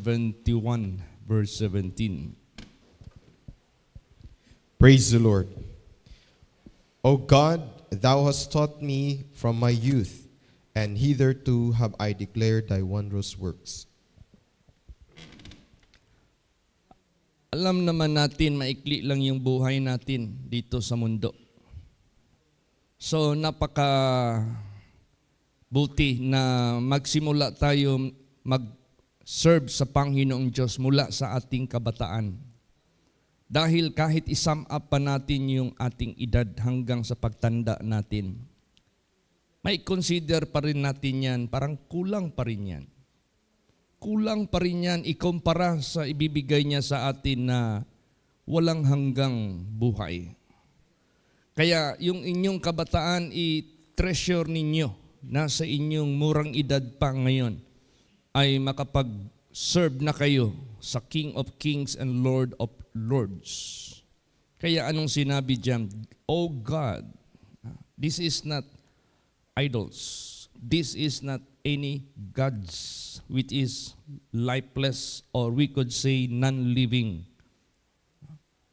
71, verse 17. Praise the Lord. O God, thou hast taught me from my youth, and hitherto have I declared thy wondrous works. Alam naman natin, maikli lang yung buhay natin dito sa mundo. So, buti na magsimula tayo mag-serve sa Panginoong Diyos mula sa ating kabataan. Dahil kahit isum up pa natin yung ating edad hanggang sa pagtanda natin, may consider pa rin natin yan, parang kulang pa rin yan. Kulang pa rin yan ikumpara sa ibibigay niya sa atin na walang hanggang buhay. Kaya yung inyong kabataan, i-treasure ninyo na sa inyong murang edad pa ngayon ay makapag-serve na kayo sa King of Kings and Lord of Lords. Kaya anong sinabi diyan? Oh God, this is not idols. This is not any gods which is lifeless, or we could say non-living.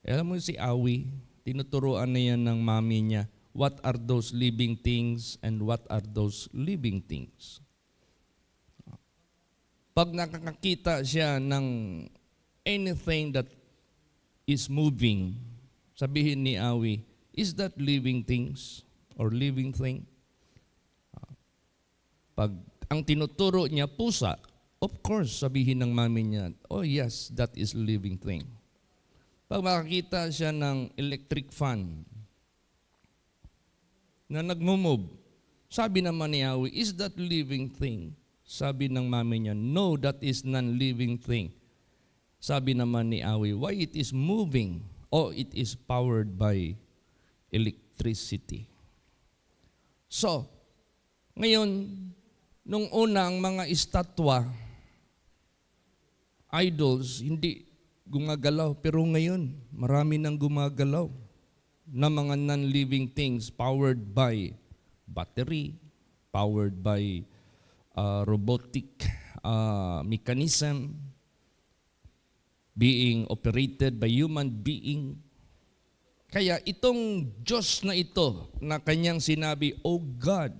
Alam mo si Awi, tinuturuan na yan ng mami niya, what are those living things and what are those living things? Pag nakakakita siya ng anything that is moving, sabihin ni Awi, is that living things or living thing? Pag ang tinuturo niya pusa, of course, sabihin ng mami niya, oh yes, that is living thing. Pag makakita siya ng electric fan na nagmumove, sabi naman ni Awi, is that living thing? Sabi ng mami niya, no, that is non-living thing. Sabi naman ni Awi, why it is moving? Oh, it is powered by electricity. So, ngayon, nung unang mga estatwa, idols, hindi gumagalaw. Pero ngayon, marami nang gumagalaw na mga non-living things powered by battery, powered by robotic mechanism, being operated by human being. Kaya itong Diyos na ito, na kanyang sinabi, O God,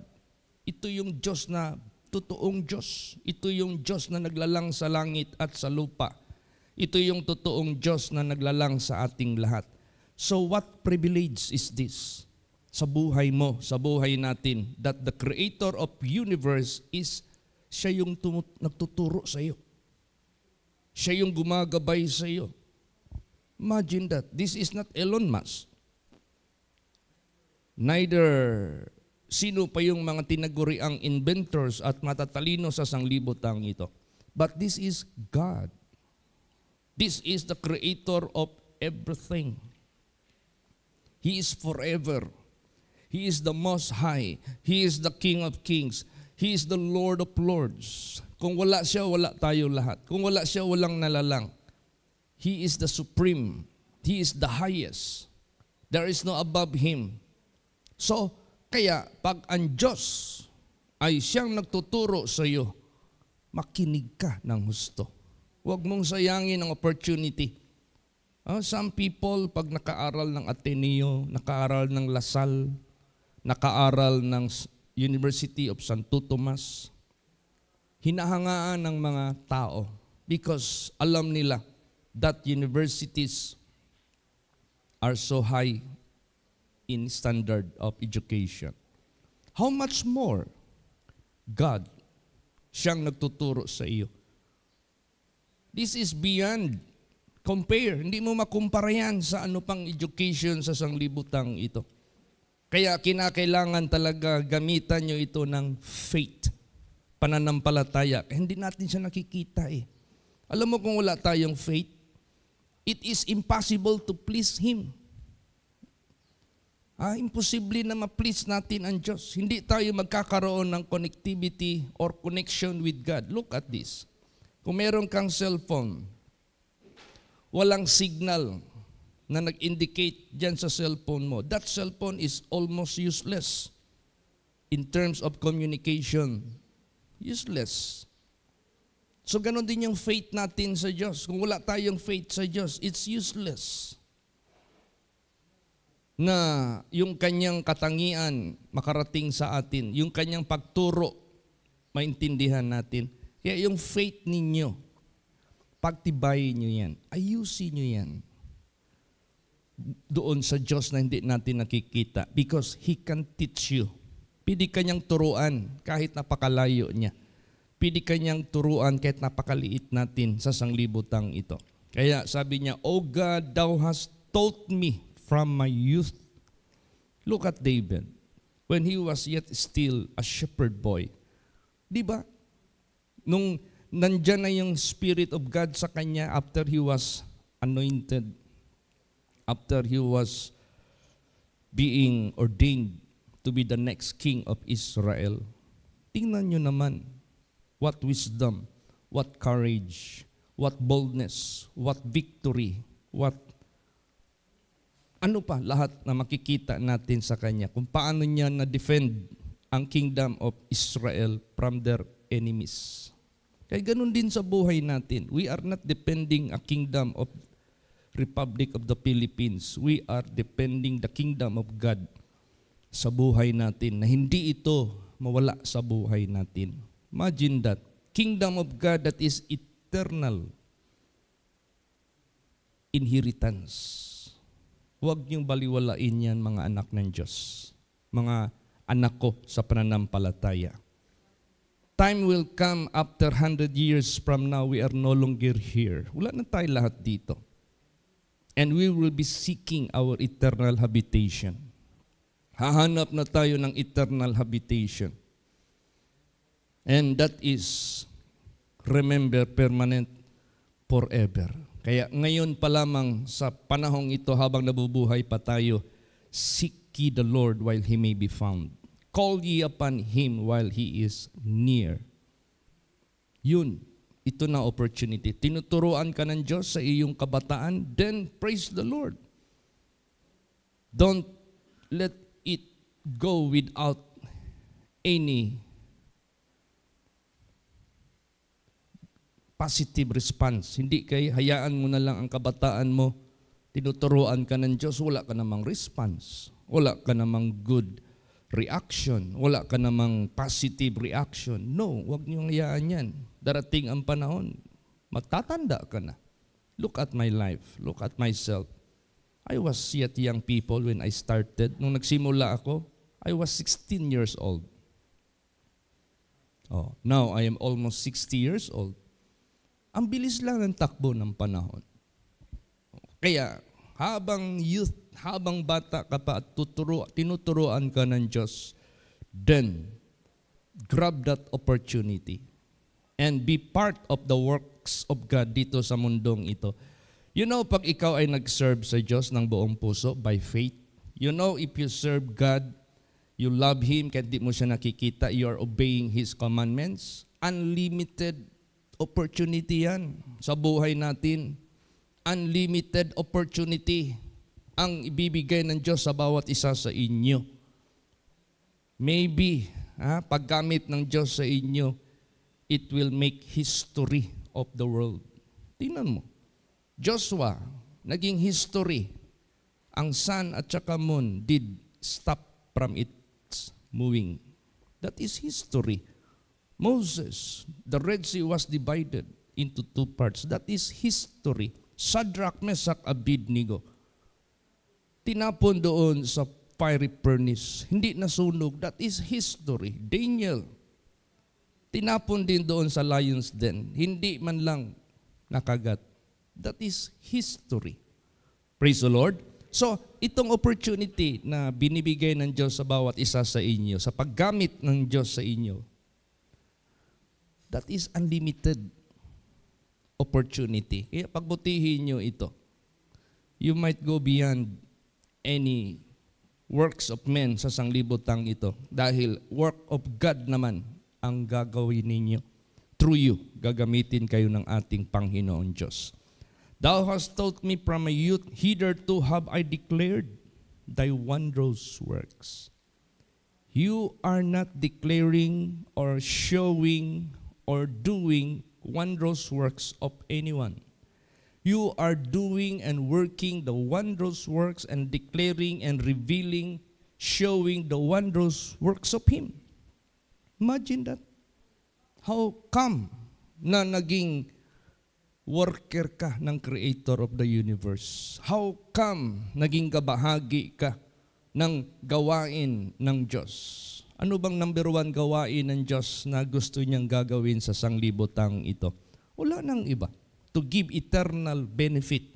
ito yung Diyos na totoong Diyos. Ito yung Diyos na naglalang sa langit at sa lupa. Ito yung totoong Diyos na naglalang sa ating lahat. So what privilege is this sa buhay mo, sa buhay natin, that the Creator of universe is siya yung nagtuturo sa iyo. Siya yung gumagabay sa iyo. Imagine that. This is not Elon Musk. Neither sino pa yung mga tinaguriang inventors at matatalino sa sanglibutang ito. But this is God. This is the Creator of everything. He is forever. He is the Most High. He is the King of Kings. He is the Lord of Lords. Kung wala siya, wala tayo lahat. Kung wala siya, walang nalalang. He is the supreme. He is the highest. There is no above Him. So, kaya pag ang Diyos ay siyang nagtuturo sa iyo, makinig ka ng husto. Huwag mong sayangin ang opportunity. Some people, pag nakaaral ng Ateneo, nakaaral ng Lasal, nakaaral ng University of Santo Tomas, hinahangaan ng mga tao because alam nila that universities are so high in standard of education. How much more God siyang nagtuturo sa iyo? This is beyond compare. Hindi mo makumpara yan sa ano pang education sa sanglibutang ito. Kaya kinakailangan talaga gamitan nyo ito ng faith, pananampalataya. Hindi natin siya nakikita eh. Alam mo kung wala tayong faith, it is impossible to please Him. Imposible na ma-please natin ang Diyos. Hindi tayo magkakaroon ng connectivity or connection with God. Look at this. Kung meron kang cellphone, walang signal na nag-indicate dyan sa cellphone mo, that cellphone is almost useless in terms of communication. Useless. So ganun din yung faith natin sa Diyos. Kung wala tayong faith sa Diyos, it's useless. Na yung kanyang katangian makarating sa atin, yung kanyang pagturo maintindihan natin. Kaya yung faith ninyo, pagtibayin nyo yan, ayusin nyo yan doon sa Diyos na hindi natin nakikita because He can teach you. Pwede kanyang turuan kahit napakalayo niya. Pwede kanyang turuan kahit napakaliit natin sa sanglibutang ito. Kaya sabi niya, O God, Thou hast taught me from my youth. Look at David. When he was yet still a shepherd boy. Di ba? Nung nandyan na yung Spirit of God sa kanya after he was anointed, after he was being ordained to be the next king of Israel. Tingnan nyo naman, what wisdom, what courage, what boldness, what victory, what ano pa lahat na makikita natin sa kanya, kung paano niya na-defend ang kingdom of Israel from their enemies. Kaya ganun din sa buhay natin. We are not defending a kingdom of Republic of the Philippines. We are defending the kingdom of God sa buhay natin na hindi ito mawala sa buhay natin. Imagine that. Kingdom of God that is eternal inheritance. Huwag niyong baliwalain yan, mga anak ng Diyos. Mga anak ko sa pananampalataya. Time will come after 100 years from now, we are no longer here. Wala na tayo lahat dito. And we will be seeking our eternal habitation. Hahanap na tayo ng eternal habitation. And that is, remember, permanent forever. Kaya ngayon pa lamang sa panahong ito habang nabubuhay pa tayo, seek ye the Lord while He may be found. Call ye upon Him while He is near. Yun, ito na opportunity. Tinuturuan ka ng Diyos sa iyong kabataan, then praise the Lord. Don't let it go without any positive response. Hindi kay hayaan mo na lang ang kabataan mo, tinuturuan ka ng Diyos, wala ka namang response. Wala ka namang good reaction. Wala ka namang positive reaction. No, huwag niyong hayaan yan. Darating ang panahon, matatanda ka na. Look at my life. Look at myself. I was yet young people when I started. Nung nagsimula ako, I was 16 years old. Oh, now I am almost 60 years old. Ang bilis lang ng takbo ng panahon. Kaya, habang youth, habang bata ka pa at tinuturuan ka ng Diyos, then, grab that opportunity and be part of the works of God dito sa mundong ito. You know, pag ikaw ay nag-serve sa Diyos ng buong puso, by faith, you know, if you serve God, you love Him, kahit di mo siya nakikita, you are obeying His commandments, unlimited opportunity yan sa buhay natin. Unlimited opportunity ang ibibigay ng Diyos sa bawat isa sa inyo. Maybe, paggamit ng Diyos sa inyo, it will make history of the world. Tingnan mo. Joshua, naging history. Ang sun at saka moon did stop from its moving. That is history. Moses, the Red Sea was divided into two parts. That is history. Shadrach, Meshach, Abednego, tinapon doon sa fiery furnace. Hindi nasunog. That is history. Daniel, tinapon din doon sa lion's den. Hindi man lang nakagat. That is history. Praise the Lord. So, itong opportunity na binibigay ng Diyos sa bawat isa sa inyo, sa paggamit ng Diyos sa inyo, that is unlimited opportunity. Kaya pagbutihin nyo ito. You might go beyond any works of men sa sanglibutang ito. Dahil work of God naman ang gagawin ninyo. Through you, gagamitin kayo ng ating Panginoon Diyos. Thou hast taught me from my youth, hitherto have I declared thy wondrous works. You are not declaring or showing or doing wondrous works of anyone. You are doing and working the wondrous works and declaring and revealing, showing the wondrous works of Him. Imagine that. How come na naging worker ka ng Creator of the universe? How come naging kabahagi ka ng gawain ng Diyos? Ano bang number 1 gawain ng Diyos na gusto niyang gagawin sa sanglibotang ito? Wala nang iba. To give eternal benefit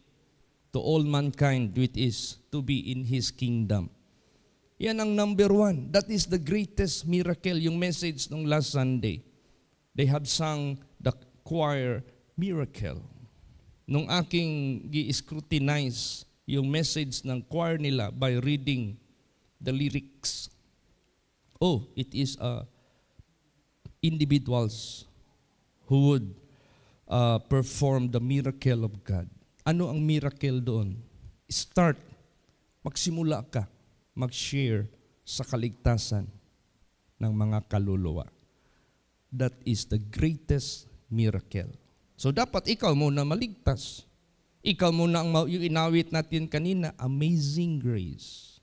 to all mankind, which is to be in His kingdom. Yan ang number 1. That is the greatest miracle. Yung message nung last Sunday. They have sung the choir miracle. Nung aking gi-scrutinize yung message ng choir nila by reading the lyrics, it is individuals who would perform the miracle of God. Ano ang miracle doon? Start, magsimula ka, mag-share sa kaligtasan ng mga kaluluwa. That is the greatest miracle. So dapat ikaw muna maligtas. Ikaw muna ang yung inawit natin kanina, Amazing Grace.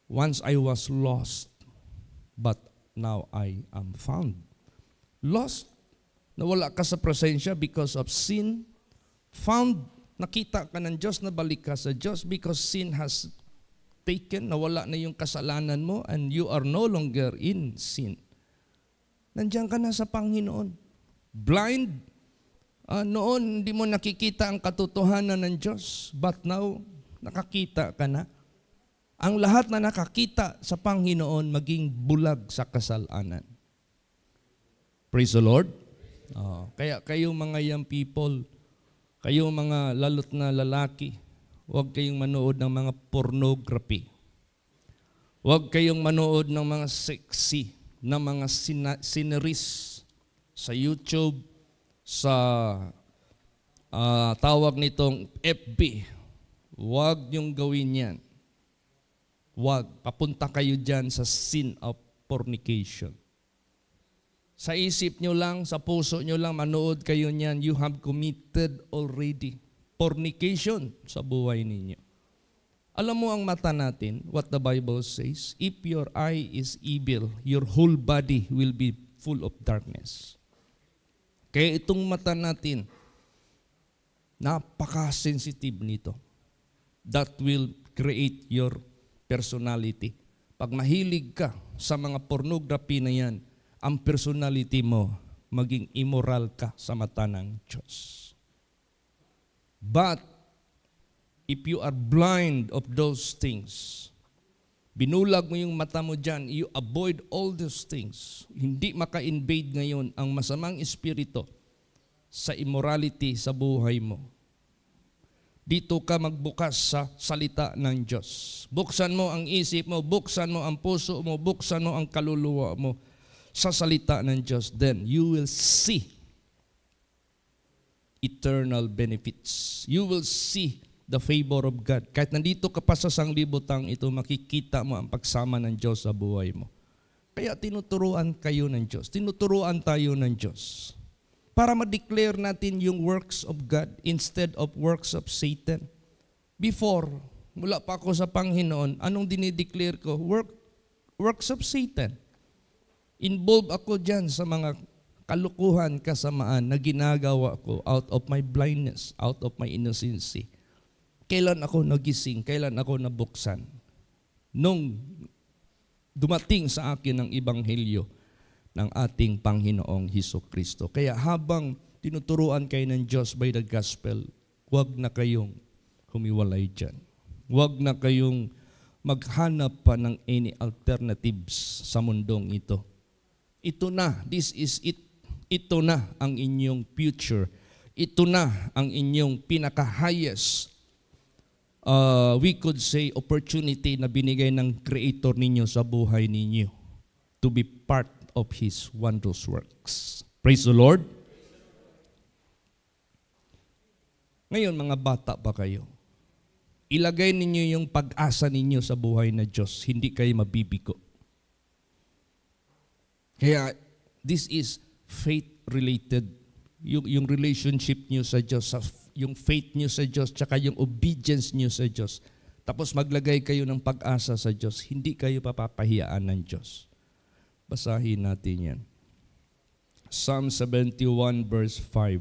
Once I was lost, but now I am found. Lost, nawala ka sa presensya because of sin. Found, nakita ka ng Diyos, nabalik ka sa Diyos because sin has taken, nawala na yung kasalanan mo and you are no longer in sin. Nandiyan ka na sa Panginoon. Blind, noon hindi mo nakikita ang katotohanan ng Diyos, but now nakakita ka na. Ang lahat na nakakita sa Panginoon maging bulag sa kasalanan. Praise the Lord. Kaya kayong mga young people, kayong mga lalot na lalaki, huwag kayong manood ng mga pornography. Huwag kayong manood ng mga sexy na mga sceneries sa YouTube, sa tawag nitong FB. Huwag niyong gawin yan. Huwag. Papunta kayo dyan sa sin of fornication. Sa isip nyo lang, sa puso nyo lang, manood kayo niyan, you have committed already fornication sa buhay ninyo. Alam mo ang mata natin, what the Bible says, if your eye is evil, your whole body will be full of darkness. Kaya itong mata natin, napaka-sensitive nito. That will create your personality. Pag mahilig ka sa mga pornography na yan, ang personality mo, maging immoral ka sa mata ng Diyos. But, if you are blind of those things, binulag mo yung mata mo dyan, you avoid all those things. Hindi maka-invade ngayon ang masamang espiritu sa immorality sa buhay mo. Dito ka magbukas sa salita ng Diyos. Buksan mo ang isip mo, buksan mo ang puso mo, buksan mo ang kaluluwa mo sa salita ng Diyos. Then you will see eternal benefits. You will see the favor of God. Kahit nandito ka pa sa sanglibotang ito, makikita mo ang pagsama ng Diyos sa buhay mo. Kaya tinuturuan kayo ng Diyos. Tinuturuan tayo ng Diyos. Para ma-declare natin yung works of God instead of works of Satan. Before, mula pa ako sa Panginoon, anong dinideclare ko? Works of Satan. Involved ako dyan sa mga kalukuhan, kasamaan na ginagawa ko out of my blindness, out of my innocency. Kailan ako nagising? Kailan ako nabuksan? Nung dumating sa akin ang ebanghelyo ng ating Panginoong Hesukristo. Kaya habang tinuturuan kayo ng Diyos by the gospel, huwag na kayong humiwalay dyan. Huwag na kayong maghanap pa ng any alternatives sa mundong ito. Ito na, this is it. Ito na ang inyong future. Ito na ang inyong pinaka-highest, we could say, opportunity na binigay ng Creator ninyo sa buhay ninyo to be part of His wondrous works. Praise the Lord. Ngayon, mga bata pa kayo, ilagay ninyo yung pag-asa ninyo sa buhay na Diyos. Hindi kayo mabibigo. Kaya, this is faith related. Yung relationship niyo sa Diyos, yung faith niyo sa Diyos, tsaka yung obedience niyo sa Diyos. Tapos maglagay kayo ng pag-asa sa Diyos, hindi kayo papapahiyaan ng Diyos. Basahin natin yan. Psalm 71 verse 5.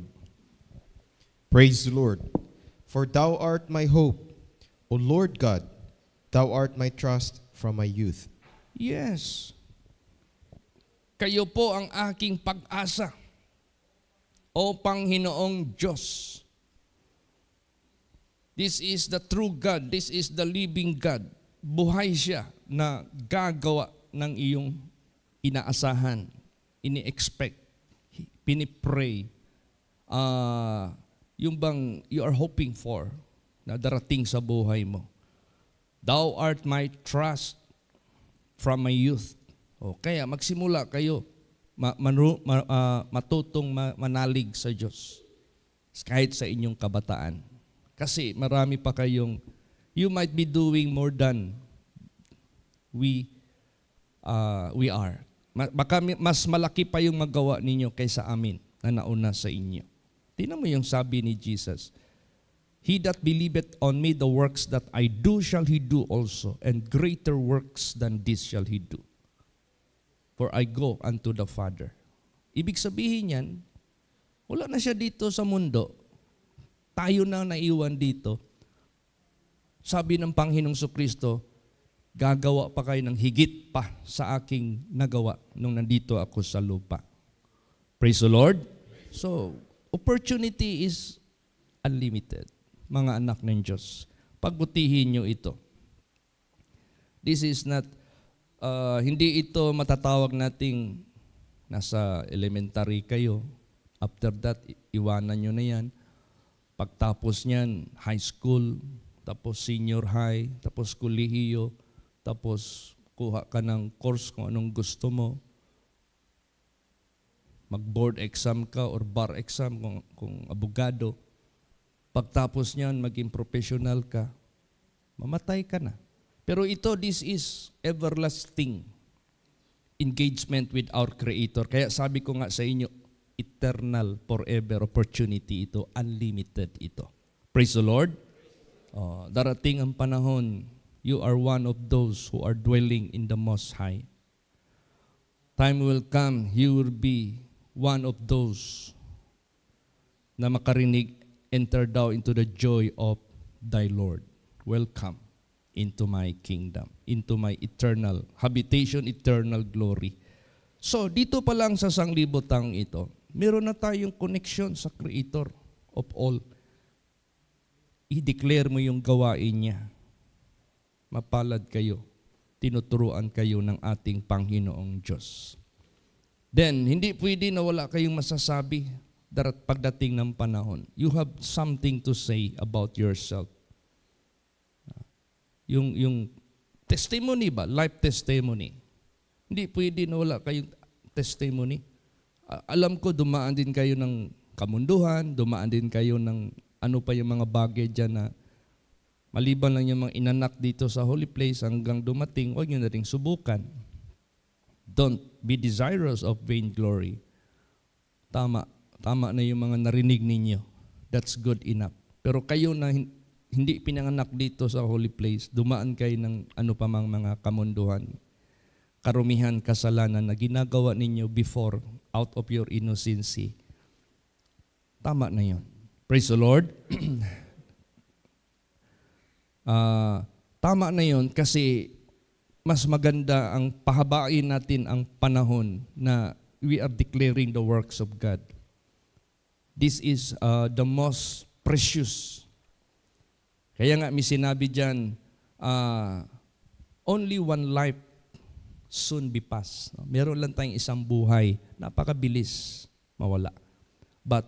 Praise the Lord. For thou art my hope, O Lord God, thou art my trust from my youth. Yes. Kayo po ang aking pag-asa, O Panginoong Diyos. This is the true God. This is the living God. Buhay siya na gagawa ng iyong inaasahan, ini-expect, pinipray, yung bang you are hoping for na darating sa buhay mo. Thou art my trust from my youth. O kaya magsimula kayo matutong manalig sa Diyos kahit sa inyong kabataan. Kasi marami pa kayong, you might be doing more than we are. Baka mas malaki pa yung magawa ninyo kaysa amin na nauna sa inyo. Tingnan mo yung sabi ni Jesus, He that believeth on me, the works that I do shall he do also, and greater works than this shall he do. For I go unto the Father. Ibig sabihin yan, wala na siya dito sa mundo. Tayo na naiwan dito. Sabi ng Panginoong Kristo, gagawa pa kayo ng higit pa sa aking nagawa nung nandito ako sa lupa. Praise the Lord. So, opportunity is unlimited, mga anak ng Diyos. Pagbutihin nyo ito. This is not, hindi ito matatawag nating nasa elementary kayo. After that, iwanan nyo na yan. Pagtapos niyan, high school, tapos senior high, tapos kolehiyo, tapos kuha ka ng course kung anong gusto mo. Mag-board exam ka or bar exam kung abogado. Pagtapos niyan, maging professional ka. Mamatay ka na. Pero ito, this is everlasting engagement with our Creator. Kaya sabi ko nga sa inyo, eternal, forever opportunity ito, unlimited ito. Praise the Lord. Darating ang panahon, you are one of those who are dwelling in the Most High. Time will come, you will be one of those na makarinig, enter thou into the joy of thy Lord. Welcome into my kingdom, into my eternal habitation, eternal glory. So, dito pa lang sa sanglibotang ito, meron na tayong connection sa Creator of all. I-declare mo yung gawain niya. Mapalad kayo, tinuturuan kayo ng ating Panginoong Diyos. Then, hindi pwede na wala kayong masasabi pagdating ng panahon. You have something to say about yourself. Yung testimony ba? Life testimony. Hindi pwede na wala kayong testimony. Alam ko, dumaan din kayo ng kamunduhan, dumaan din kayo ng ano pa yung mga bagay dyan na maliban lang yung mga inanak dito sa holy place hanggang dumating, huwag nyo na rin subukan. Don't be desirous of vainglory. Tama na yung mga narinig ninyo. That's good enough. Pero kayo na hindi pinanganak dito sa holy place, dumaan kayo ng ano pa mang mga kamunduhan, karumihan, kasalanan na ginagawa ninyo before, out of your innocency. Tama na yun. Praise the Lord. Tama na yun kasi mas maganda ang pahabain natin ang panahon na we are declaring the works of God. This is the most precious. Kaya nga may sinabi dyan, only one life soon be passed. Meron lang tayong isang buhay, napakabilis mawala. But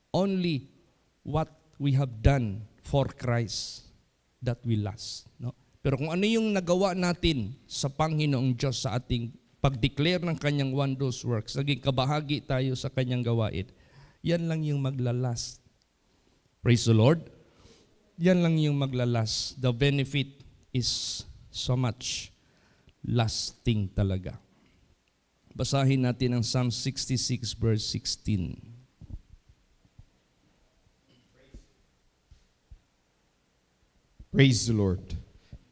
only what we have done for Christ that will last. No? Pero kung ano yung nagawa natin sa Panginoong Diyos sa ating pag-declare ng Kanyang wondrous works, naging kabahagi tayo sa Kanyang gawain, yan lang yung maglalast. Praise the Lord. Yan lang yung maglalast. The benefit is so much lasting talaga. Basahin natin ang Psalm 66 verse 16. Praise the Lord.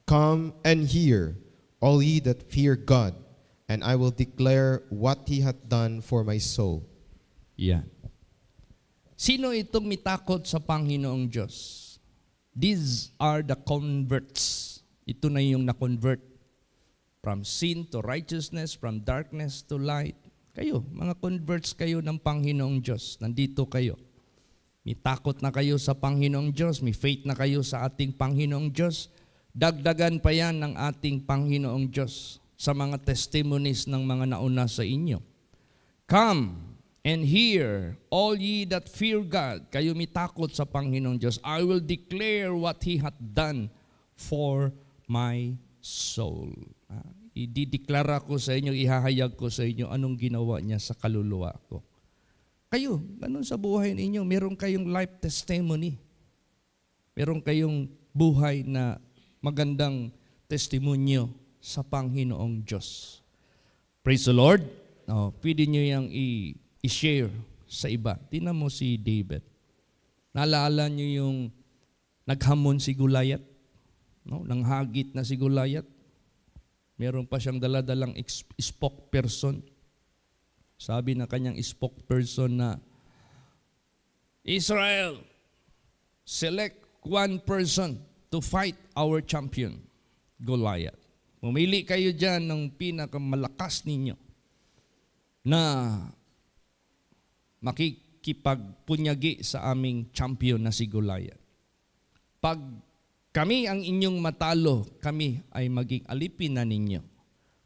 Come and hear, all ye that fear God, and I will declare what He hath done for my soul. Yan. Sino itong mitakot sa Panginoong Diyos? These are the converts. Ito na yung na-convert. From sin to righteousness, from darkness to light. Kayo, mga converts kayo ng Panginoong Diyos. Nandito kayo. May takot na kayo sa Panginoong Diyos. May faith na kayo sa ating Panginoong Diyos. Dagdagan pa yan ng ating Panginoong Diyos sa mga testimonies ng mga nauna sa inyo. Come and hear, all ye that fear God. Kayo may takot sa Panginoong Diyos. I will declare what He hath done for my soul. Idideklara ko sa inyo, ihahayag ko sa inyo anong ginawa niya sa kaluluwa ko. Kayo, ganun sa buhay ninyo, meron kayong life testimony. Meron kayong buhay na magandang testimonyo sa Panginoong Diyos. Praise the Lord. Pwede nyo yung i-share sa iba. Tingnan mo si David. Naalala nyo yung naghamon si Goliath? Nanghagit na si Goliath. Meron pa siyang daladalang spokesperson. Sabi na kanyang spokesperson na, Israel, select one person to fight our champion, Goliath. Pumili kayo dyan ng pinakamalakas ninyo na makikipagpunyagi sa aming champion na si Goliath. Pag kami ang inyong matalo, kami ay maging alipin na ninyo.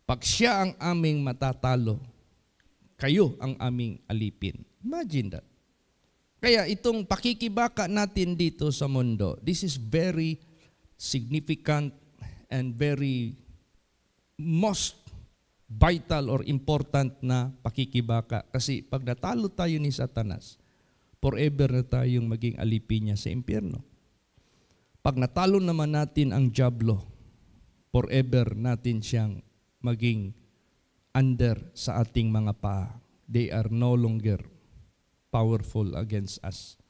Pag siya ang aming matatalo, kayo ang aming alipin. Imagine that. Kaya itong pakikibaka natin dito sa mundo, this is very significant and very most vital or important na pakikibaka. Kasi pag natalo tayo ni Satanas, forever na tayong maging alipin niya sa impyerno. Pag natalo naman natin ang dyablo, forever natin siyang maging under sa ating mga paa. They are no longer powerful against us.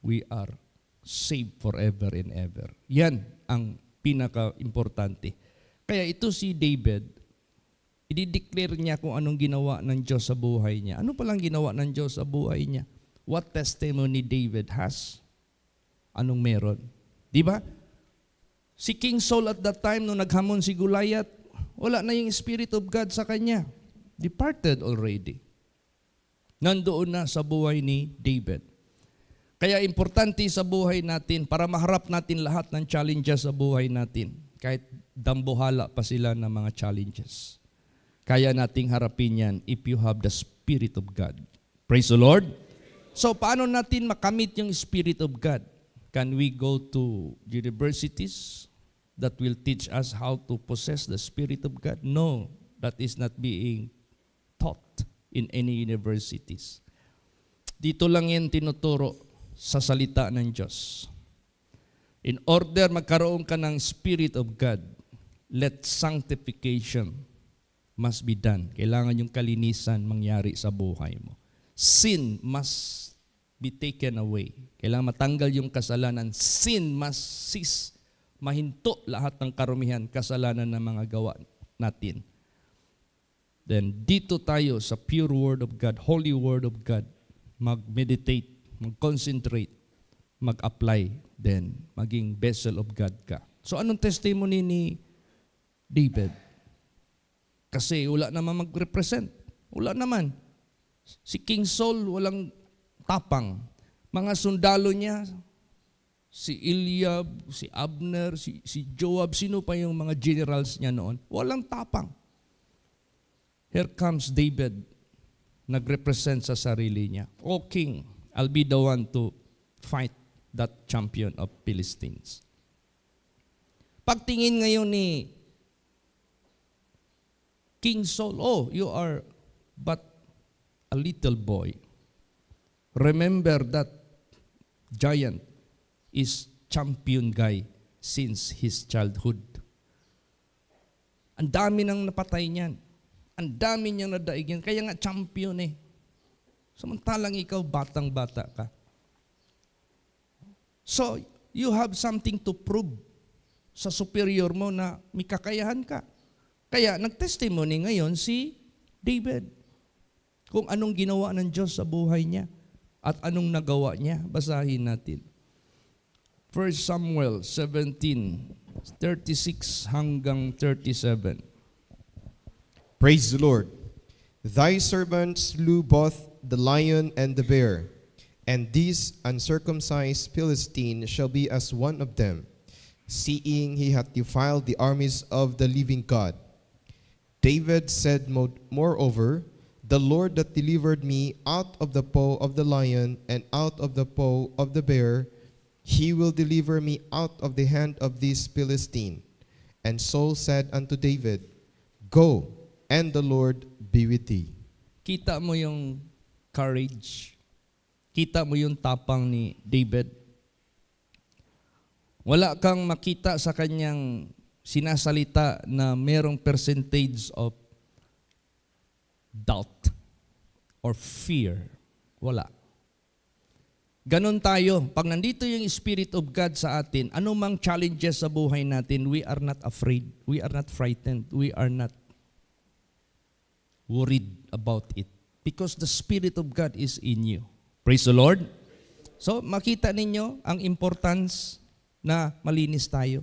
We are saved forever and ever. Yan ang pinaka-importante. Kaya ito si David, i-declare niya kung anong ginawa ng Diyos sa buhay niya. Ano palang ginawa ng Diyos sa buhay niya? What testimony David has? Anong meron? Di ba? Si King Saul at that time, nung naghamon si Goliath, wala na yung Spirit of God sa kanya. Departed already. Nandoon na sa buhay ni David. Kaya importante sa buhay natin, para maharap natin lahat ng challenges sa buhay natin, kahit dambuhala pa sila ng mga challenges. Kaya nating harapin yan if you have the Spirit of God. Praise the Lord. So, paano natin makamit yung Spirit of God? Can we go to universities that will teach us how to possess the Spirit of God? No, that is not being taught in any universities. Dito lang yan tinuturo sa salita ng Diyos. In order magkaroon ka ng Spirit of God, let sanctification must be done. Kailangan yung kalinisan mangyari sa buhay mo. Sin must be taken away. Kailangan matanggal yung kasalanan. Sin must cease. Mahinto lahat ng karumihan, kasalanan ng mga gawa natin. Then dito tayo sa pure Word of God, Holy Word of God, mag-meditate, mag-concentrate, mag-apply, then maging vessel of God ka. So anong testimony ni David? Kasi wala naman mag-represent. Wala naman. Si King Saul walang tapang. Mga sundalo niya, si Eliab, si Abner, si Joab, sino pa yung mga generals niya noon? Walang tapang. Here comes David, nag-represent sa sarili niya. O king, I'll be the one to fight that champion of Philistines. Pagtingin ngayon ni King Saul, oh, you are but a little boy. Remember that giant is champion guy since his childhood. Ang dami nang napatay niyan. Ang dami niyang nadaigin. Kaya nga champion eh. Samantalang ikaw, batang-bata ka. So, you have something to prove sa superior mo na may kakayahan ka. Kaya nag-testimony ngayon si David. Kung anong ginawa ng Diyos sa buhay niya at anong nagawa niya. Basahin natin. 1 Samuel 17:36 hanggang 37. Praise the Lord. Thy servant slew both the lion and the bear, and this uncircumcised Philistine shall be as one of them, seeing he hath defiled the armies of the living God. David said moreover, the Lord that delivered me out of the paw of the lion and out of the paw of the bear, he will deliver me out of the hand of this Philistine. And Saul said unto David, Go, and the Lord be with thee. Kita mo yung courage. Kita mo yung tapang ni David. Wala kang makita sa kanyang sinasalita na merong percentage of doubt or fear. Wala. Ganon tayo. Pag nandito yung Spirit of God sa atin, anumang challenges sa buhay natin, we are not afraid. We are not frightened. We are not worried about it. Because the Spirit of God is in you. Praise the Lord. So, makita ninyo ang importance na malinis tayo.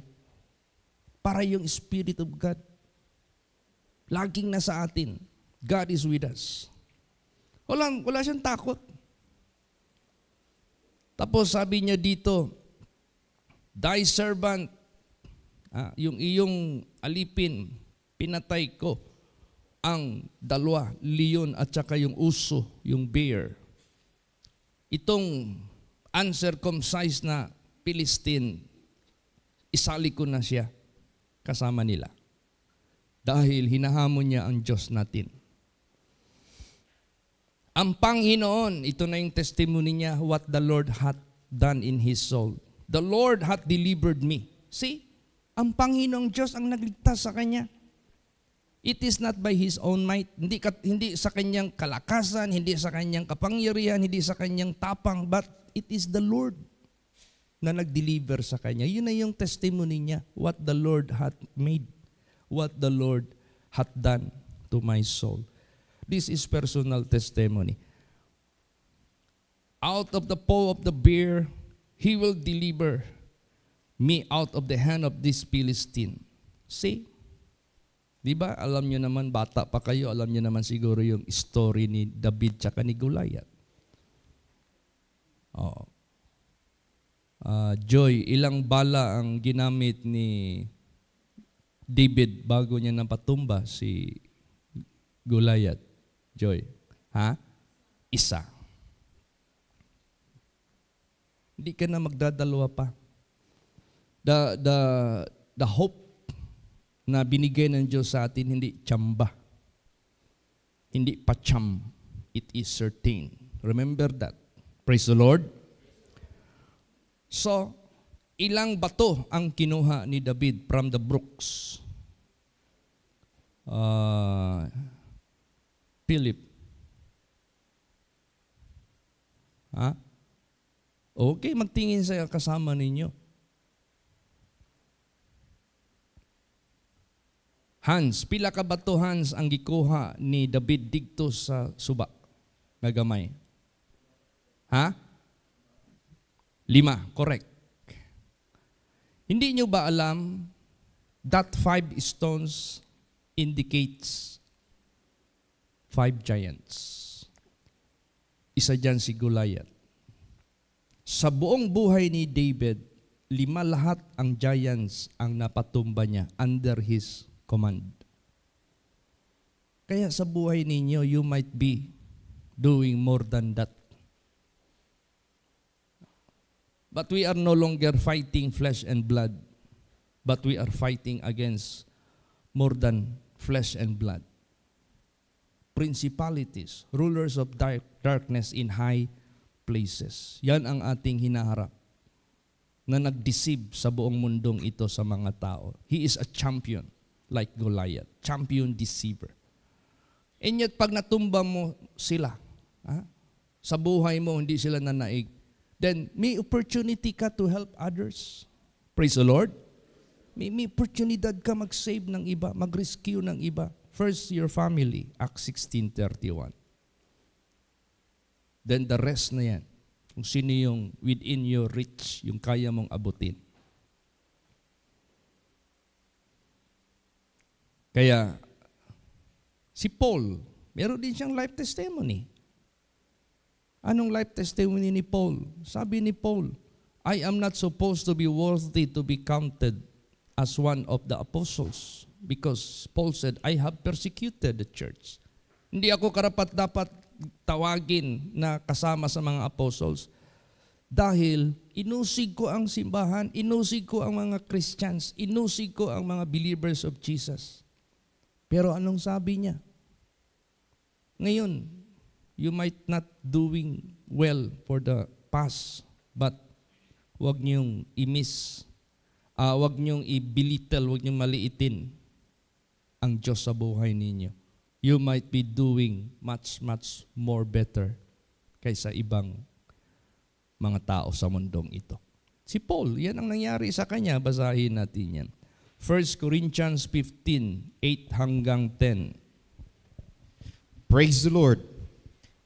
Para yung Spirit of God, laging nasa atin. God is with us. Wala siyang takot. Tapos sabi niya dito, thy servant, yung iyong alipin, pinatay ko ang dalawa, leon at saka yung uso, yung bear. Itong uncircumcised na Philistine, isali ko na siya kasama nila. Dahil hinahamon niya ang Diyos natin. Ang Panginoon, ito na yung testimony niya, what the Lord hath done in his soul. The Lord hath delivered me. See, ang Panginoong Diyos ang nagligtas sa kanya. It is not by his own might, hindi sa kanyang kalakasan, hindi sa kanyang kapangyarihan, hindi sa kanyang tapang, but it is the Lord na nag-deliver sa kanya. Yun na yung testimony niya, what the Lord hath made, what the Lord hath done to my soul. This is personal testimony. Out of the paw of the bear, he will deliver me out of the hand of this Philistine. See? Di ba? Alam nyo naman, bata pa kayo, alam nyo naman siguro yung story ni David tsaka ni Goliath. Oh. Joy, ilang bala ang ginamit ni David bago niya napatumba si Goliath? Joy, ha? Isa. Hindi ka na magdadalawa pa. The hope na binigay ng Diyos sa atin, hindi tsamba. Hindi pacham. It is certain. Remember that. Praise the Lord. So, ilang bato ang kinuha ni David from the brooks? Philip. Ha? Okay, magtingin sa kasama ninyo. Hans, pila ka bato Hans ang gikuha ni David dito sa suba nga gamay? Ha? 5, correct. Hindi nyo ba alam that 5 stones indicates 5 giants? Isa dyan si Goliath. Sa buong buhay ni David, 5 lahat ang giants ang napatumba niya under his command. Kaya sa buhay ninyo, you might be doing more than that. But we are no longer fighting flesh and blood, but we are fighting against more than flesh and blood. Principalities, rulers of darkness in high places. Yan ang ating hinaharap na nag-deceive sa buong mundong ito sa mga tao. He is a champion like Goliath, champion deceiver. And yet, pag natumba mo sila, sa buhay mo, hindi sila nanaig, then may opportunity ka to help others. Praise the Lord. May oportunidad ka mag-save ng iba, mag-rescue ng iba. First, your family, Acts 16:31. Then the rest na yan. Kung sino yung within your reach, yung kaya mong abutin. Kaya, si Paul, meron din siyang life testimony. Anong life testimony ni Paul? Sabi ni Paul, I am not supposed to be worthy to be counted as one of the apostles because Paul said, I have persecuted the church. Hindi ako karapat-dapat tawagin na kasama sa mga apostles dahil inusig ko ang simbahan, inusig ko ang mga Christians, inusig ko ang mga believers of Jesus. Pero anong sabi niya? Ngayon, you might not doing well for the past, but wag niyong i-miss, wag niyong i-belittle, wag niyong maliitin ang Diyos sa buhay ninyo. You might be doing much, much more better kaysa ibang mga tao sa mundong ito. Si Paul, yan ang nangyari sa kanya. Basahin natin yan. 1 Corinthians 15:8-10. Praise the Lord.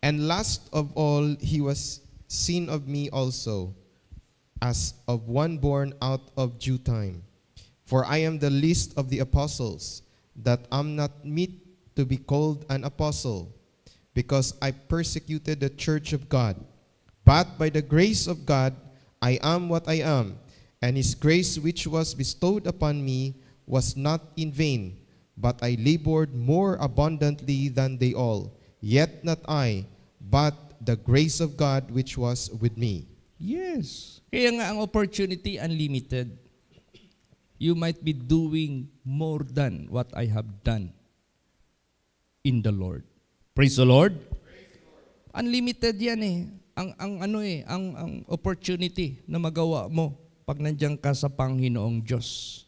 And last of all, he was seen of me also, as of one born out of due time. For I am the least of the apostles, that am not meet to be called an apostle, because I persecuted the church of God. But by the grace of God, I am what I am, and his grace which was bestowed upon me was not in vain, but I labored more abundantly than they all. Yet not I, but the grace of God which was with me. Yes. Kaya nga ang opportunity unlimited. You might be doing more than what I have done in the Lord. Praise the Lord. Unlimited yan eh. Ang opportunity na magawa mo pag nandiyan ka sa Panginoong Diyos.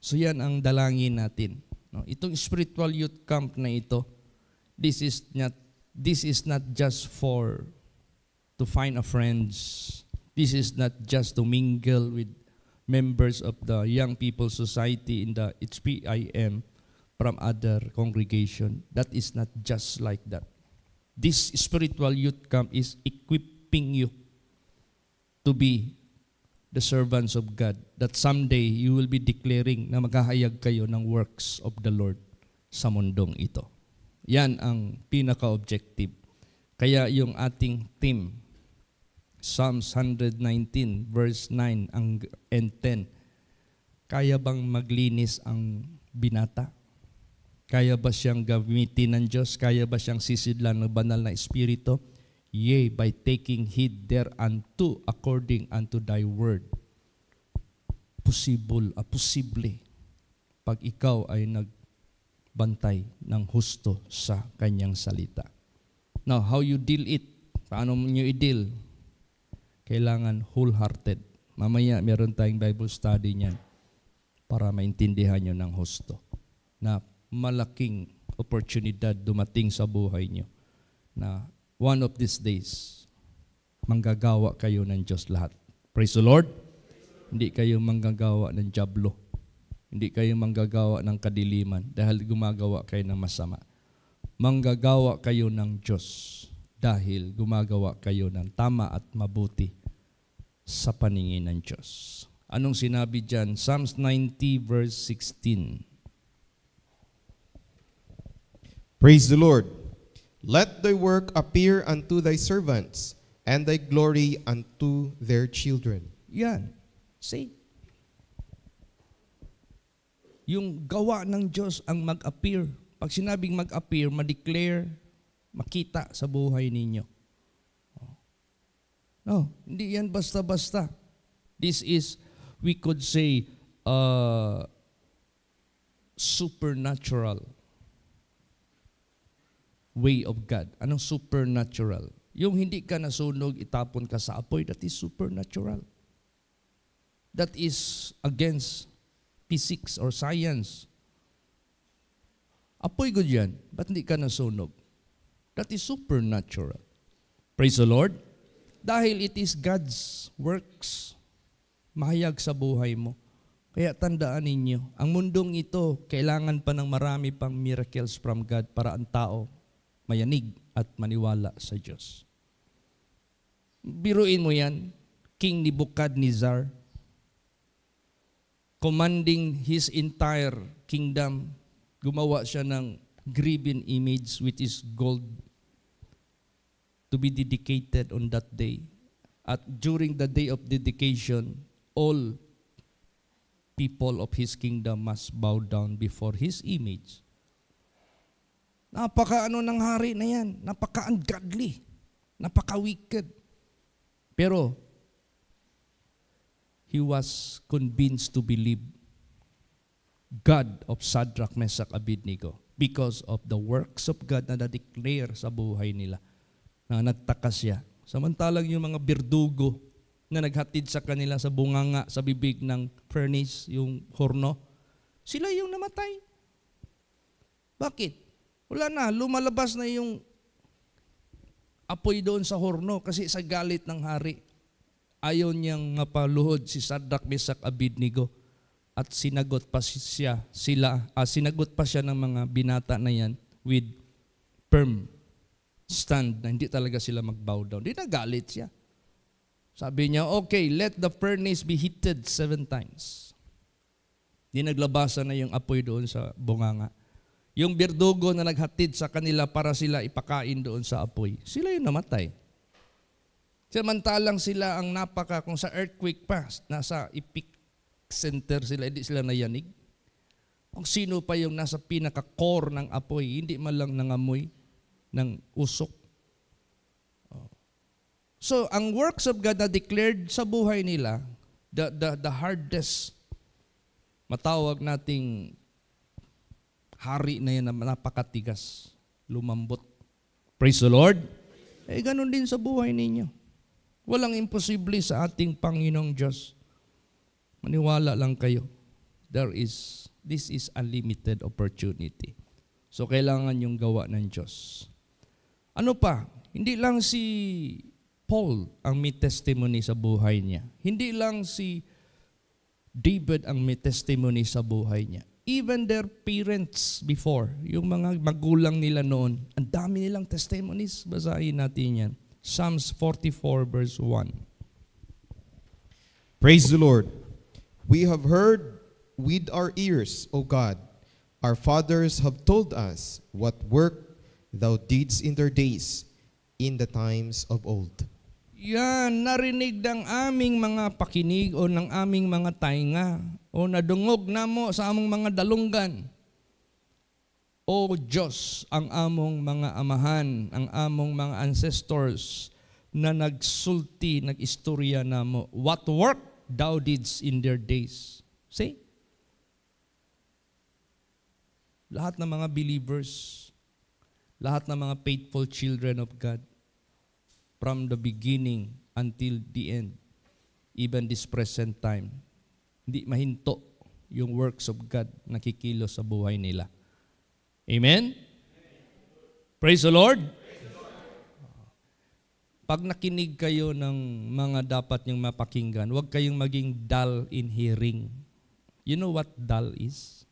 So yan ang dalangin natin. No? Itong spiritual youth camp na ito, this is not just for to find a friends. This is not just to mingle with members of the Young People Society in the HPIM from other congregation. That is not just like that. This spiritual youth camp is equipping you to be the servants of God, that someday you will be declaring na maghahayag kayo ng works of the Lord sa mundong ito. Yan ang pinaka-objective. Kaya yung ating theme, Psalms 119 verse 9 and 10, kaya bang maglinis ang binata? Kaya ba siyang gamitin ng Diyos? Kaya ba siyang sisidlan ng banal na Espiritu? Yea, by taking heed thereunto according unto thy word. Posible pag ikaw ay nagbantay ng husto sa kanyang salita. Now, how you deal it? Paano mo nyo i-deal? Kailangan wholehearted. Mamaya meron tayong Bible study niyan para maintindihan nyo ng husto na malaking oportunidad dumating sa buhay nyo na one of these days, manggagawa kayo ng Diyos lahat. Praise the Lord. Hindi kayo manggagawa ng dyablo. Hindi kayo manggagawa ng kadiliman dahil gumagawa kayo ng masama. Manggagawa kayo ng Diyos dahil gumagawa kayo ng tama at mabuti sa paningin ng Diyos. Anong sinabi dyan? Psalms 90 verse 16. Praise the Lord. Let thy work appear unto thy servants, and thy glory unto their children. Yan. See? Yung gawa ng Diyos ang mag-appear. Pag sinabing mag-appear, ma-declare, makita sa buhay ninyo. No, hindi yan basta-basta. This is, we could say, supernatural way of God. Anong supernatural? Yung hindi ka nasunog, itapon ka sa apoy, that is supernatural. That is against physics or science. Apoy ko dyan, ba't hindi ka nasunog? That is supernatural. Praise the Lord. Dahil it is God's works, mahayag sa buhay mo. Kaya tandaan ninyo, ang mundong ito, kailangan pa ng marami pang miracles from God para ang tao mayanig at maniwala sa Diyos. Biruin mo yan, King Nebuchadnezzar, commanding his entire kingdom, gumawa siya ng graven image which is gold to be dedicated on that day. At during the day of dedication, all people of his kingdom must bow down before his image. Napaka-ano ng hari na yan, napaka-ungodly, napaka-wicked. Pero, he was convinced to believe God of Shadrach, Meshach, Abednego because of the works of God na na-declare sa buhay nila. Na nagtaka siya. Samantalang yung mga berdugo na naghatid sa kanila sa bunganga, sa bibig ng furnace, yung horno, sila yung namatay. Bakit? Wala na, lumalabas na yung apoy doon sa horno kasi sa galit ng hari. Ayaw niyang mapaluhod si Shadrach, Meshach, Abednego at sinagot pa siya ng mga binata na yan with firm stand na hindi talaga sila mag-bow down. Di nagalit siya. Sabi niya, okay, let the furnace be heated 7 times. Di naglabasan na yung apoy doon sa bunganga. Yung berdugo na naghatid sa kanila para sila ipakain doon sa apoy, sila yung namatay. Samantalang sila ang kung sa earthquake pa, nasa epicenter sila, hindi sila nayanig. Kung sino pa yung nasa pinaka-core ng apoy, hindi man lang nangamoy ng usok. So, ang works of God na declared sa buhay nila, the hardest, matawag nating hari na yan na napakatigas, lumambot. Praise the Lord. Ganun din sa buhay ninyo. Walang imposible sa ating Panginoong Diyos. Maniwala lang kayo. This is unlimited opportunity. So, kailangan yung gawa ng Diyos. Ano pa? Hindi lang si Paul ang may testimony sa buhay niya. Hindi lang si David ang may testimony sa buhay niya. Even their parents before, yung mga magulang nila noon, ang dami nilang testimonies. Basahin natin yan. Psalms 44 verse 1. Praise the Lord. We have heard with our ears, O God. Our fathers have told us what work thou didst in their days, in the times of old. Yan, narinig ng aming mga pakinig o ng aming mga tainga o nadungog namo sa among mga dalunggan. O Diyos, ang among mga amahan, ang among mga ancestors na nagsulti, nag-istorya namo. What work thou didst in their days. See? Lahat ng mga believers, lahat ng mga faithful children of God, from the beginning until the end, even this present time, hindi mahinto yung works of God na kikilos sa buhay nila. Amen? Praise the Lord. Pag nakinig kayo ng mga dapat niyong mapakinggan, huwag kayong maging dull in hearing. You know what dull is?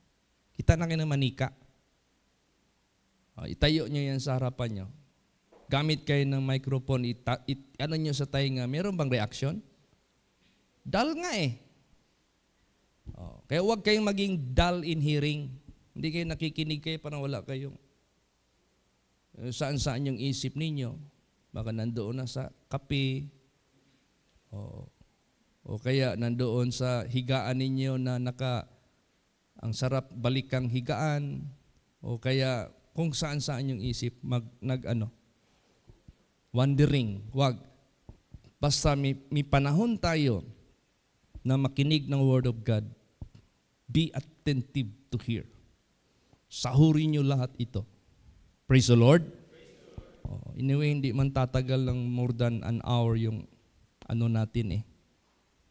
Kita na kayo ng manika. Itayo niyo yan sa harapan niyo. Gamit kayo ng microphone, ano nyo sa tainga, meron bang reaction? Dull nga eh. Kaya huwag kayong maging dull in hearing. Hindi kayo nakikinig kayo, parang wala kayong saan-saan yung isip ninyo. Baka nandoon na sa kape, o kaya nandoon sa higaan ninyo na ang sarap balikang higaan, o kaya kung saan-saan yung isip, wandering. Wag. Basta may panahon tayo na makinig ng Word of God, be attentive to hear. Sahurin nyo lahat ito. Praise the Lord. Anyway, hindi man tatagal ng more than an hour yung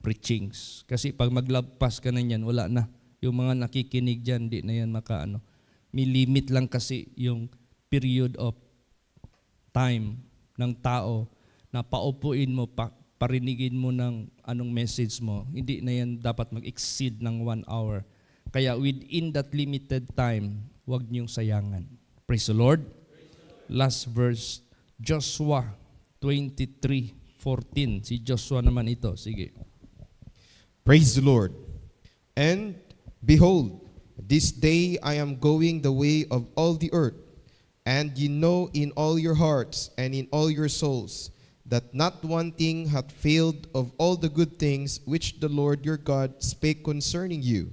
preachings. Kasi pag maglagpas ka na yan, wala na. Yung mga nakikinig dyan, di na yan May limit lang kasi yung period of time ng tao na paupuin mo, parinigin mo ng anong message mo. Hindi na yan dapat mag-exceed ng 1 hour. Kaya within that limited time, huwag niyong sayangan. Praise the Lord. Last verse, Joshua 23:14. Si Joshua naman ito. Sige. Praise the Lord. And behold, this day I am going the way of all the earth, and ye know in all your hearts and in all your souls that not one thing hath failed of all the good things which the Lord your God spake concerning you.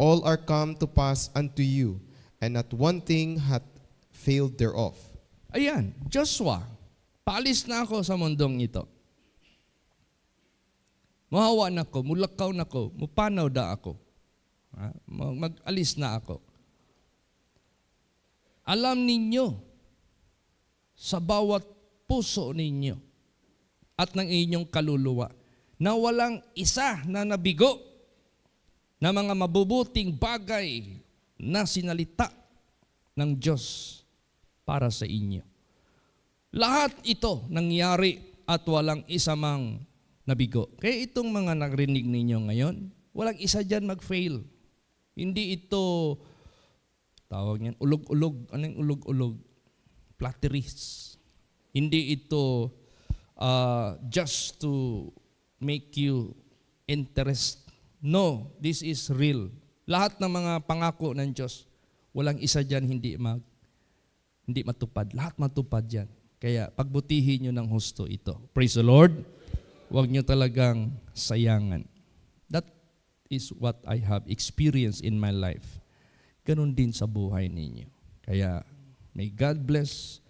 All are come to pass unto you, and not one thing hath failed thereof. Ayan, Joshua, paalis na ako sa mundong ito. Mahawa na ko, mulakaw na ko, mupanaw da ako. Mag-alis na ako. Alam ninyo, sa bawat puso ninyo at ng inyong kaluluwa, na walang isa na nabigo na mga mabubuting bagay na sinalita ng Diyos para sa inyo. Lahat ito nangyari at walang isa mang nabigo. Kaya itong mga nagrinig ninyo ngayon, walang isa dyan mag-fail. Hindi ito, tawag niyan, ulog-ulog. Anong ulog-ulog? Flatteries. Hindi ito just to make you interest. No, this is real. Lahat ng mga pangako ng Diyos, walang isa dyan hindi matupad. Lahat matupad dyan. Kaya pagbutihin nyo ng husto ito. Praise the Lord. Huwag nyo talagang sayangan. That is what I have experienced in my life. Ganon din sa buhay ninyo. Kaya may God bless.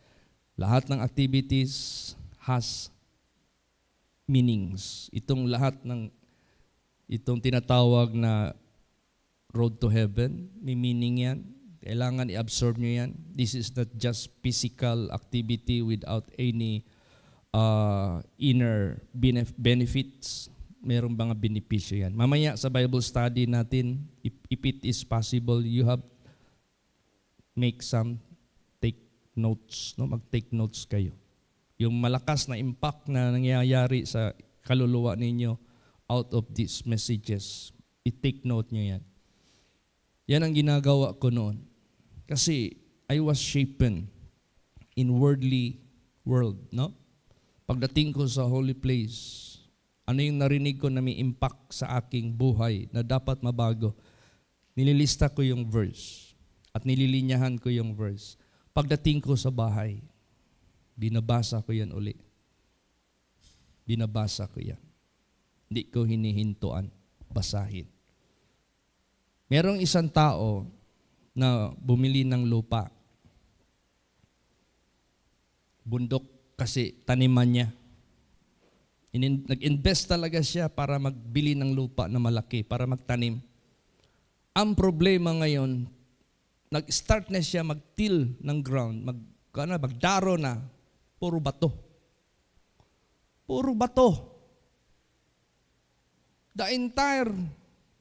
Lahat ng activities has meanings. Itong lahat ng itong tinatawag na road to heaven, may meaning yan. Kailangan i-absorb nyo yan. This is not just physical activity without any inner benefits. Merong mga benepisyo yan. Mamaya sa Bible study natin, if it is possible, you have make some take notes. No? Mag-take notes kayo. Yung malakas na impact na nangyayari sa kaluluwa ninyo out of these messages, i-take note nyo yan. Yan ang ginagawa ko noon. Kasi I was shapen in worldly world, no? Pagdating ko sa holy place, ano yung narinig ko na may impact sa aking buhay na dapat mabago? Nililista ko yung verse at nililinyahan ko yung verse. Pagdating ko sa bahay, binabasa ko yan uli. Binabasa ko yan. Hindi ko hinihintuan, basahin. Merong isang tao na bumili ng lupa. Bundok kasi taniman niya. Nag-invest talaga siya para magbili ng lupa na malaki, para magtanim. Ang problema ngayon, nag-start na siya mag-till ng ground, magdaro na, puro bato. Puro bato. The entire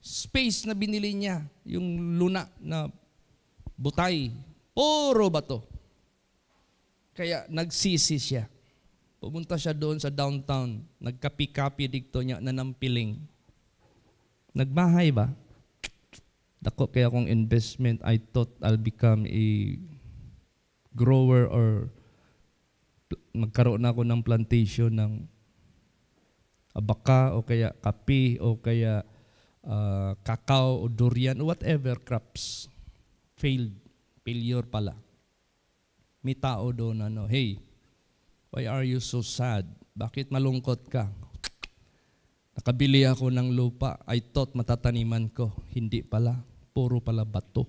space na binili niya, yung luna na butay, puro bato. Kaya nagsisi siya. Pumunta siya doon sa downtown, nagkapi-kapi dito niya na nampiling. Nagbahay ba? Dako kaya kung investment, I thought I'll become a grower or magkaroon ako ng plantation ng abaka o kaya kape o kaya kakao o durian, whatever crops. Failure pala. May tao doon hey, why are you so sad? Bakit malungkot ka? Nakabili ako ng lupa. I thought matataniman ko. Hindi pala. Puro pala bato.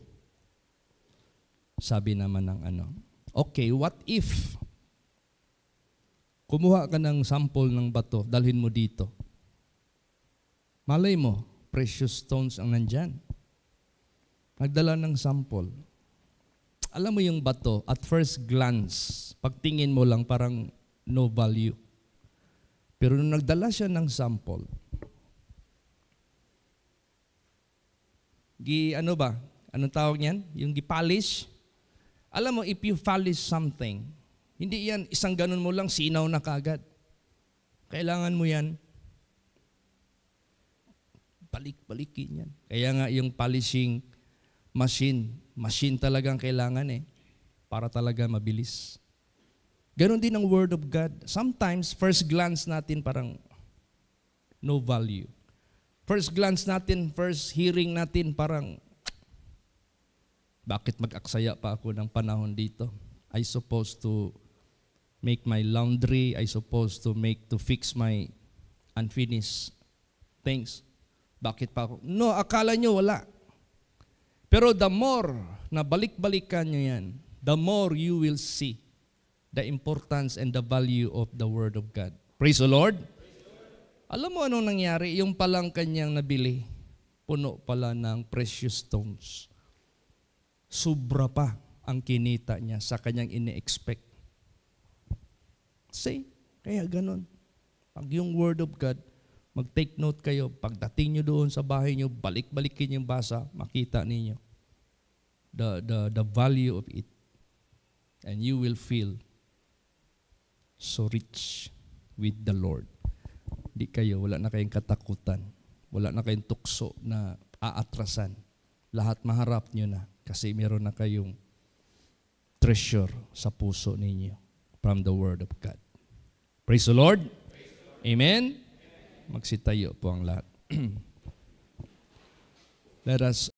Sabi naman ng okay, what if kumuha ka ng sample ng bato, dalhin mo dito. Malay mo, precious stones ang nandyan. Nagdala ng sample. Alam mo yung bato, at first glance, pagtingin mo lang parang no value. Pero nung nagdala siya ng sample, Anong tawag niyan? Yung gipolish. Alam mo, if you polish something, hindi yan isang ganun mo lang, sinaw na kagad. Kailangan mo yan, balik-balikin yan. Kaya nga yung polishing machine talagang kailangan para talaga mabilis. Ganon din ang Word of God. Sometimes, first glance natin parang no value. First glance natin, first hearing natin parang, bakit mag-aksaya pa ako ng panahon dito? I supposed to make my laundry. I supposed to fix my unfinished things. Bakit pa ako? No, akala nyo wala. Pero the more na balik-balikan nyo yan, the more you will see the importance and the value of the Word of God. Praise the Lord. Alam mo anong nangyari? Yung palang kanyang nabili, puno pala ng precious stones. Sobra pa ang kinita niya sa kanyang ini-expect. Kaya ganun. Pag yung Word of God, mag-take note kayo. Pagdating nyo doon sa bahay nyo, balik-balikin yung basa, makita ninyo the value of it. And you will feel so rich with the Lord. Wala na kayong katakutan. Wala na kayong tukso na aatrasan. Lahat maharap nyo na kasi meron na kayong treasure sa puso ninyo from the Word of God. Praise the Lord. Amen. Magsitayo po ang lahat. Let us